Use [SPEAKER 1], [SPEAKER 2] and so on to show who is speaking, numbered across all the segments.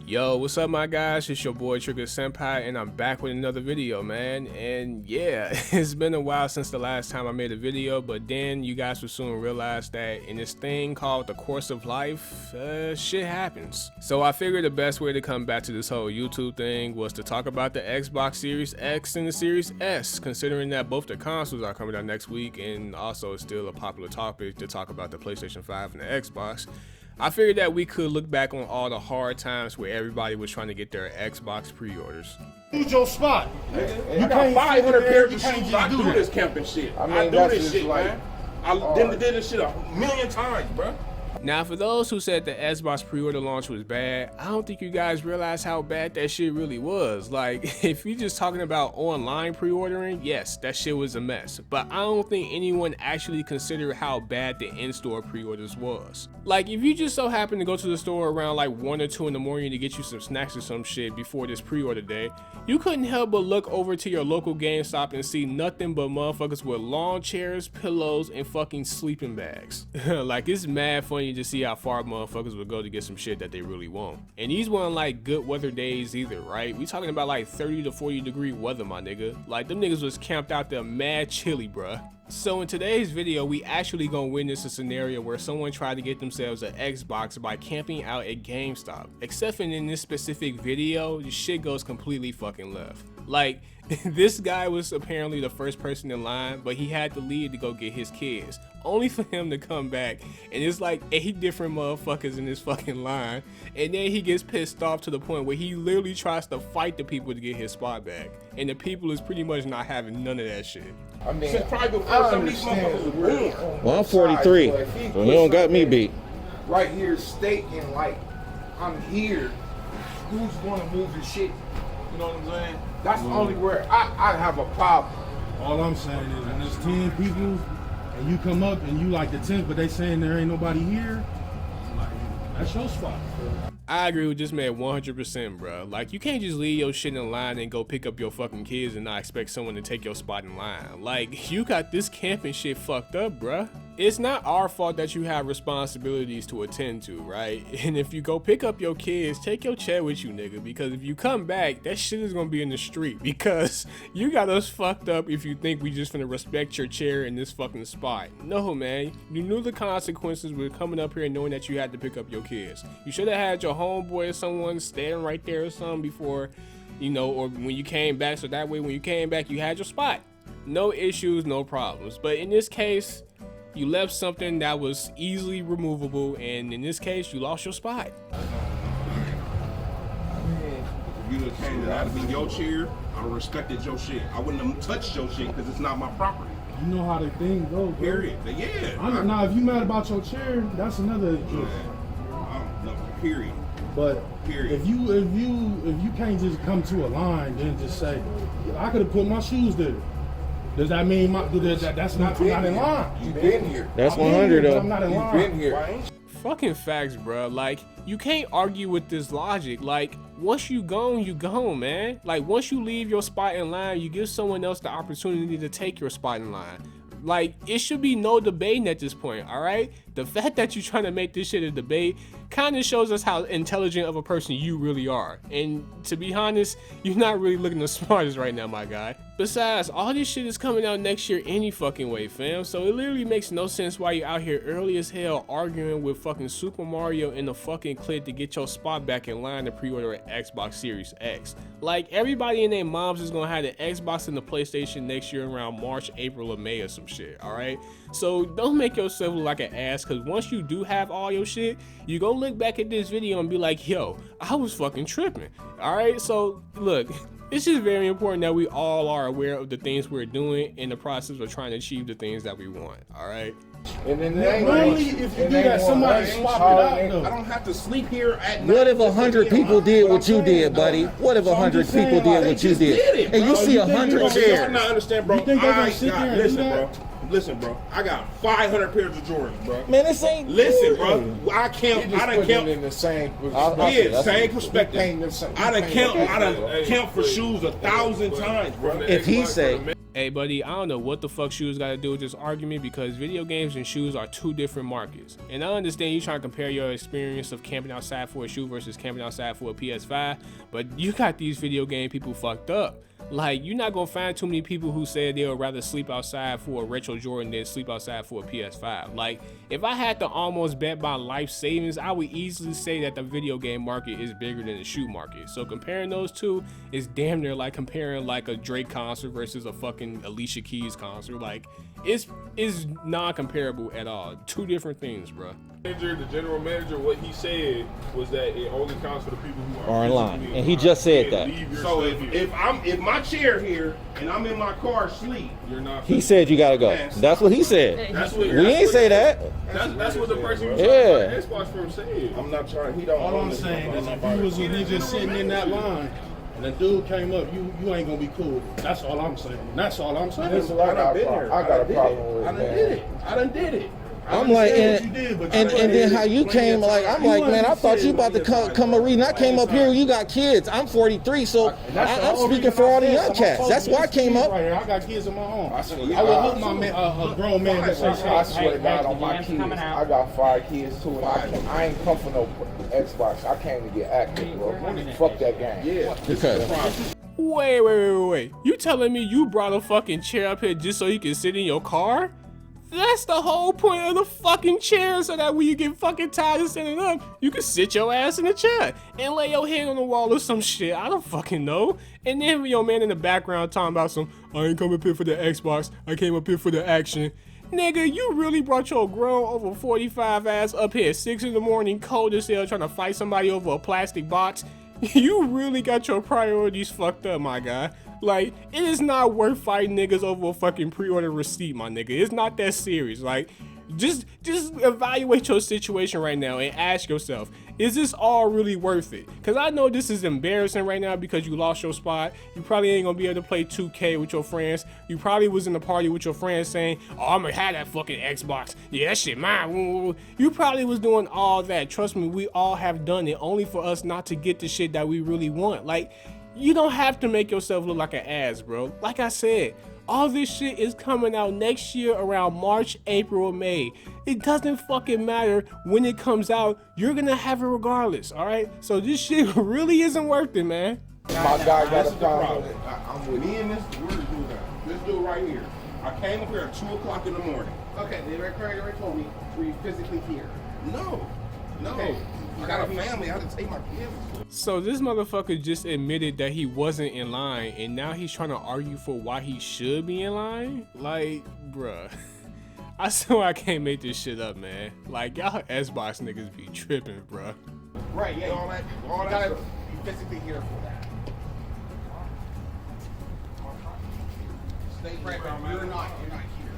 [SPEAKER 1] Yo, what's up my guys? It's your boy Trigger Senpai and I'm back with another video, man. And yeah, it's been a while since the last time I made a video, but then you guys will soon realize that in this thing called the course of life, shit happens. So I figured the best way to come back to this whole YouTube thing was to talk about the Xbox Series X and the Series S, considering that both the consoles are coming out next week and also it's still a popular topic to talk about the PlayStation 5 and the Xbox. I figured that we could look back on all the hard times where everybody was trying to get their Xbox pre-orders.
[SPEAKER 2] Use your spot.
[SPEAKER 3] You got 500 pairs of shoes. I do this camping shit. I do this shit, man. I did this shit a million times, bro.
[SPEAKER 1] Now, for those who said the Xbox pre-order launch was bad, I don't think you guys realize how bad that shit really was. Like, if you're just talking about online pre-ordering, yes, that shit was a mess. But I don't think anyone actually considered how bad the in-store pre-orders was. Like, if you just so happen to go to the store around like 1 or 2 in the morning to get you some snacks or some shit before this pre-order day, you couldn't help but look over to your local GameStop and see nothing but motherfuckers with lawn chairs, pillows, and fucking sleeping bags. Like, it's mad funny to see how far motherfuckers would go to get some shit that they really want. And these weren't like good weather days either, right? We talking about like 30 to 40 degree weather, my nigga. Like, them niggas was camped out there mad chilly, bruh. So in today's video, we actually gonna witness a scenario where someone tried to get themselves an Xbox by camping out at GameStop. Except for in this specific video, the shit goes completely fucking left. Like, this guy was apparently the first person in line, but he had to leave to go get his kids, only for him to come back and it's like 8 different motherfuckers in this fucking line, and then he gets pissed off to the point where he literally tries to fight the people to get his spot back, and the people is pretty much not having none of that shit.
[SPEAKER 3] I mean, since probably before some of these motherfuckers were born.
[SPEAKER 4] Well, I'm 43, so you don't got me beat.
[SPEAKER 3] Right here, stating like, I'm here. Who's gonna move the shit? You know what I'm saying? That's only where I have a problem.
[SPEAKER 2] All I'm saying is when there's 10 people and you come up and you like the 10th, but they saying there ain't nobody here, like, that's your spot.
[SPEAKER 1] I agree with this man 100%, bro. Like, you can't just leave your shit in line and go pick up your fucking kids and not expect someone to take your spot in line. Like, you got this camping shit fucked up, bruh. It's not our fault that you have responsibilities to attend to, right? And if you go pick up your kids, take your chair with you, nigga, because if you come back, that shit is gonna be in the street, because you got us fucked up if you think we just finna respect your chair in this fucking spot. No, man. You knew the consequences with coming up here and knowing that you had to pick up your kids. You should have had your homeboy or someone standing right there or something before, you know, or when you came back, so that way when you came back, you had your spot. No issues, no problems. But in this case, you left something that was easily removable, and in this case, you lost your spot.
[SPEAKER 3] I mean, if you would have came out of your chair, I would have respected your shit. I wouldn't have touched your shit because it's not my property.
[SPEAKER 2] You know how the thing goes, bro.
[SPEAKER 3] Period. Yeah.
[SPEAKER 2] Now, if you mad about your chair, that's another issue.
[SPEAKER 3] No, period.
[SPEAKER 2] But
[SPEAKER 3] period.
[SPEAKER 2] if you can't just come to a line and just say, I could have put my shoes there. Does that mean that's not I'm not in line?
[SPEAKER 3] You've been here.
[SPEAKER 4] That's 100 though.
[SPEAKER 2] I'm not in line.
[SPEAKER 3] You've been here.
[SPEAKER 1] Fucking facts, bro. Like, you can't argue with this logic. Like, once you gone, you gone, man. Like, once you leave your spot in line, you give someone else the opportunity to take your spot in line. Like, it should be no debating at this point, all right? The fact that you're trying to make this shit a debate kind of shows us how intelligent of a person you really are. And to be honest, you're not really looking the smartest right now, my guy. Besides, all this shit is coming out next year any fucking way, fam. So it literally makes no sense why you're out here early as hell arguing with fucking Super Mario in the fucking clip to get your spot back in line to pre-order an Xbox Series X. Like, everybody and their moms is gonna have the Xbox and the PlayStation next year around March, April, or May or some shit, alright? So don't make yourself look like an ass, because once you do have all your shit, you gonna look back at this video and be like, yo, I was fucking tripping. Alright, so look, it's just very important that we all are aware of the things we're doing in the process of trying to achieve the things that we want, alright?
[SPEAKER 3] And then
[SPEAKER 2] normally, if you do that, somebody swap it out, though.
[SPEAKER 3] I don't have to sleep here at night.
[SPEAKER 4] What if 100 people did what you did, buddy? What if 100 people did what you did? And you see 100 chairs.
[SPEAKER 3] I'm not understand, bro. Listen, bro. I got 500 pairs of Jordans, bro.
[SPEAKER 4] Man, this ain't.
[SPEAKER 3] Listen, bro. I done count
[SPEAKER 5] in the same
[SPEAKER 3] same perspective. I done count for shoes 1,000 times, bro.
[SPEAKER 4] If he say.
[SPEAKER 1] Hey buddy, I don't know what the fuck shoes got to do with this argument, because video games and shoes are two different markets. And I understand you trying to compare your experience of camping outside for a shoe versus camping outside for a PS5, but you got these video game people fucked up. Like, you're not gonna find too many people who said they would rather sleep outside for a retro Jordan than sleep outside for a PS5. Like, if I had to almost bet my life savings, I would easily say that the video game market is bigger than the shoe market. So comparing those two is damn near like comparing like a Drake concert versus a fucking Alicia Keys concert. Like, it's non-comparable at all. Two different things, bro.
[SPEAKER 5] The general manager, what he said was that it only counts for the people who
[SPEAKER 4] Are in line, and he just said that.
[SPEAKER 5] So
[SPEAKER 3] if my chair here and I'm in my car asleep,
[SPEAKER 5] you're not.
[SPEAKER 4] He said you gotta go. That's what he said.
[SPEAKER 5] That's what,
[SPEAKER 4] We ain't say that.
[SPEAKER 5] That's what the person who
[SPEAKER 4] Yeah.
[SPEAKER 5] the Xbox from said.
[SPEAKER 3] I'm not trying. He don't.
[SPEAKER 2] All I'm saying is, if you was a nigga sitting in that line and the dude came up, you ain't gonna be cool. That's all I'm saying. That's all I'm saying.
[SPEAKER 3] Listen, I got a problem with it.
[SPEAKER 2] I done did it. I done did it.
[SPEAKER 4] I'm like, and then how you came, like, I'm like, man, I thought you about to come a reason. I came up here, you got kids. I'm 43, so I'm speaking for all the young cats. That's why I came up.
[SPEAKER 2] I got kids of my own. I would hope my man, a grown man that says,
[SPEAKER 3] I swear to God on my kids. I got 5 kids too, and I ain't come for no Xbox. I came to get active, bro. Fuck that game. Yeah.
[SPEAKER 4] Because
[SPEAKER 1] Wait. You telling me you brought a fucking chair up here just so you can sit in your car? That's the whole point of the fucking chair, so that when you get fucking tired of sitting up, you can sit your ass in the chair and lay your head on the wall or some shit. I don't fucking know. And then your man in the background talking about some, I ain't come up here for the Xbox, I came up here for the action. Nigga, you really brought your grown over 45 ass up here at 6 in the morning, cold as hell, trying to fight somebody over a plastic box? You really got your priorities fucked up, my guy. Like, it is not worth fighting niggas over a fucking pre-order receipt, my nigga. It's not that serious. Like, just evaluate your situation right now and ask yourself, is this all really worth it? Because I know this is embarrassing right now because you lost your spot. You probably ain't gonna be able to play 2K with your friends. You probably was in the party with your friends saying, oh, I'm gonna have that fucking Xbox. Yeah, that shit mine. You probably was doing all that. Trust me, we all have done it, only for us not to get the shit that we really want. Like, you don't have to make yourself look like an ass, bro. Like I said, all this shit is coming out next year around March, April, or May. It doesn't fucking matter when it comes out. You're gonna have it regardless, all right? So this shit really isn't worth it, man.
[SPEAKER 3] My guy got a problem.
[SPEAKER 5] I'm with me and this. Where's this dude at? This dude right here. I came up here at 2 o'clock in the morning.
[SPEAKER 6] Okay, the recording already told me, were you physically here?
[SPEAKER 5] No.
[SPEAKER 6] Okay.
[SPEAKER 5] I got a family. I had to take my kids.
[SPEAKER 1] So this motherfucker just admitted that he wasn't in line, and now he's trying to argue for why he should be in line? Like, bruh. I swear I can't make this shit up, man. Like, y'all Xbox niggas be tripping, bruh.
[SPEAKER 6] Right, yeah.
[SPEAKER 5] All that
[SPEAKER 6] You gotta
[SPEAKER 5] stuff.
[SPEAKER 6] be physically here for that. Right, but you're not here.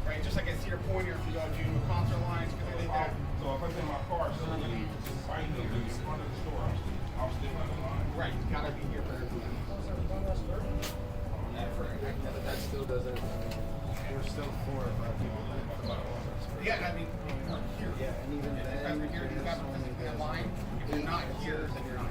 [SPEAKER 6] Right, just like at Cedar Point or if you go to concert lines, because like that.
[SPEAKER 5] So if I'm in my car, so right here in front of the store, I'm still in the line.
[SPEAKER 6] Right, you gotta be here for everything.
[SPEAKER 7] That still doesn't. There's still 4 or 5 people.
[SPEAKER 6] Yeah, I mean, here.
[SPEAKER 7] Yeah, and even then,
[SPEAKER 6] If you're here, you gotta be physically in line. If you're not here, then you're not.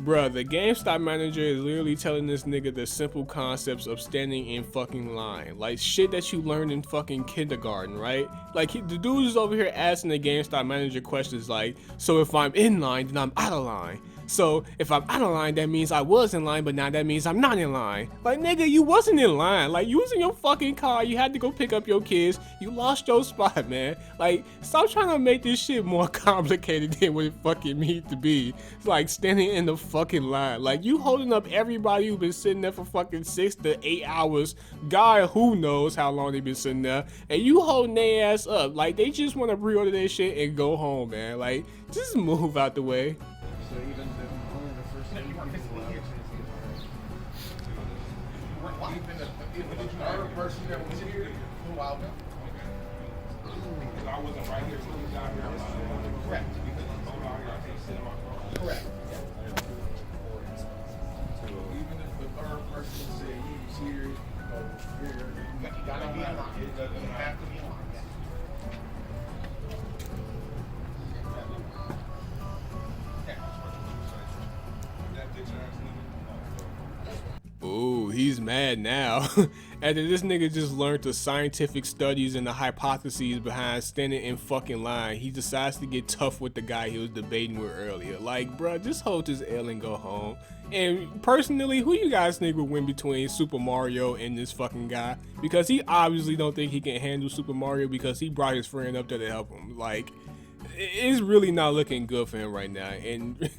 [SPEAKER 1] Bruh, the GameStop manager is literally telling this nigga the simple concepts of standing in fucking line. Like shit that you learned in fucking kindergarten, right? Like the dude is over here asking the GameStop manager questions like, so if I'm in line, then I'm out of line. So if I'm out of line, that means I was in line, but now that means I'm not in line. Like, nigga, you wasn't in line. Like, you was in your fucking car. You had to go pick up your kids. You lost your spot, man. Like, stop trying to make this shit more complicated than what it fucking needs to be. It's like standing in the fucking line. Like, you holding up everybody who been sitting there for fucking 6 to 8 hours. God, who knows how long they been sitting there. And you holding their ass up. Like, they just want to pre-order their shit and go home, man. Like, just move out the way.
[SPEAKER 7] So even only the first
[SPEAKER 6] You weren't physically here.
[SPEAKER 3] Even the third person that was here
[SPEAKER 6] A while ago.
[SPEAKER 5] Because I wasn't right here, so he got here. I'm like,
[SPEAKER 6] Correct.
[SPEAKER 5] because I'm so out here, I can't sit in my car.
[SPEAKER 6] Correct.
[SPEAKER 3] even if the third person said he was here,
[SPEAKER 6] You gotta be in line.
[SPEAKER 3] it doesn't
[SPEAKER 6] You
[SPEAKER 3] matter.
[SPEAKER 6] have to be in line.
[SPEAKER 5] That bitch ass nigga.
[SPEAKER 1] Ooh, he's mad now. After this nigga just learned the scientific studies and the hypotheses behind standing in fucking line, he decides to get tough with the guy he was debating with earlier. Like, bruh, just hold his L and go home. And personally, who you guys think would win between Super Mario and this fucking guy? Because he obviously don't think he can handle Super Mario because he brought his friend up there to help him. Like, it's really not looking good for him right now. And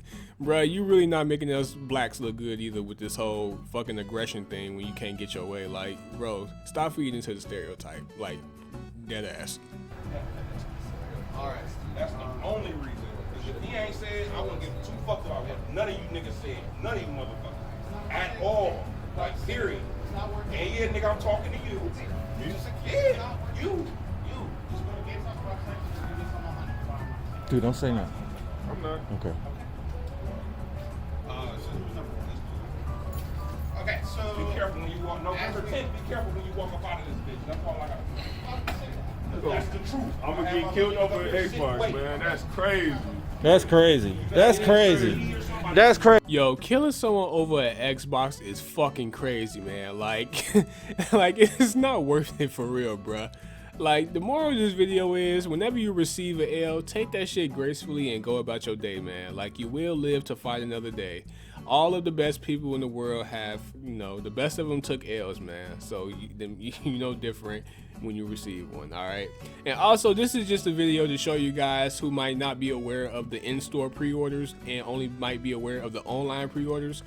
[SPEAKER 1] bruh, you really not making us blacks look good either with this whole fucking aggression thing when you can't get your way. Like, bro, stop feeding into the stereotype. Like, dead ass.
[SPEAKER 5] Alright, that's the only reason. Because if he ain't said, I wouldn't give two fucks about what none of you niggas said. None of you motherfuckers. At all. Like, period. And yeah, nigga, I'm talking to you. Yeah, you.
[SPEAKER 4] Dude, don't say nothing.
[SPEAKER 5] I'm not.
[SPEAKER 4] Okay.
[SPEAKER 6] Okay, so
[SPEAKER 5] Be careful when you walk. November 10th, be careful when you walk up out of this bitch. That's all I got. That's the truth.
[SPEAKER 3] I'm gonna get killed over an Xbox, man. That's crazy.
[SPEAKER 4] That's crazy. That's crazy. That's crazy.
[SPEAKER 1] Yo, killing someone over an Xbox is fucking crazy, man. Like, like it's not worth it for real, bruh. Like, the moral of this video is, whenever you receive an L, take that shit gracefully and go about your day, man. Like, you will live to fight another day. All of the best people in the world have, you know, the best of them took L's, man. So, you know different when you receive one, all right? And also, this is just a video to show you guys who might not be aware of the in-store pre-orders and only might be aware of the online pre-orders.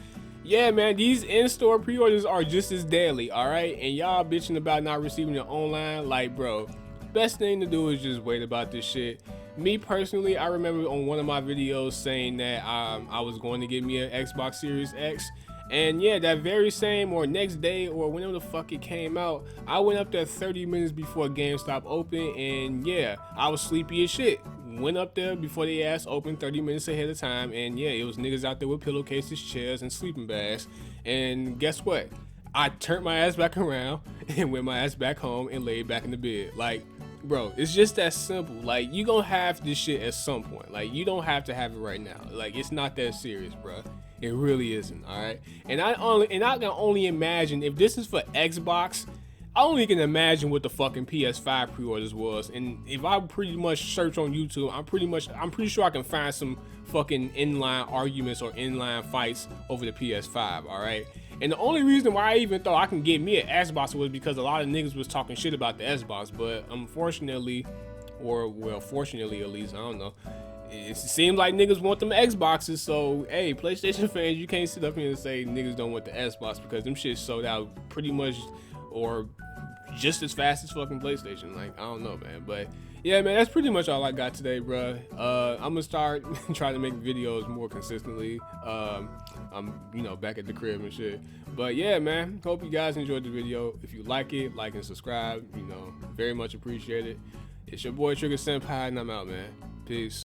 [SPEAKER 1] Yeah, man, these in-store pre-orders are just as deadly, all right? And y'all bitching about not receiving it online, like, bro, best thing to do is just wait about this shit. Me personally, I remember on one of my videos saying that I was going to get me an Xbox Series X. And yeah, that very same or next day or whenever the fuck it came out, I went up there 30 minutes before GameStop opened, and yeah, I was sleepy as shit. Went up there before the ass opened 30 minutes ahead of time, and yeah, it was niggas out there with pillowcases, chairs, and sleeping bags. And guess what? I turned my ass back around and went my ass back home and laid back in the bed. Like, bro, it's just that simple. Like, you gonna have this shit at some point. Like, you don't have to have it right now. Like, it's not that serious, bro. It really isn't, all right? And I can only imagine if this is for Xbox, I only can imagine what the fucking PS5 pre-orders was. And if I pretty much search on YouTube, I'm pretty sure I can find some fucking inline arguments or inline fights over the PS5, all right? And the only reason why I even thought I can get me an Xbox was because a lot of niggas was talking shit about the Xbox. But unfortunately, or well, fortunately at least, I don't know, it seems like niggas want them Xboxes. So hey, PlayStation fans, you can't sit up here and say niggas don't want the Xbox, because them shit sold out pretty much or just as fast as fucking PlayStation. Like, I don't know, man. But yeah, man, that's pretty much all I got today, bro. I'm gonna start trying to make videos more consistently. I'm, you know, back at the crib and shit. But yeah, man, hope you guys enjoyed the video. If you like it, like and subscribe. You know, very much appreciate it. It's your boy Trigger Senpai, and I'm out, man. Peace.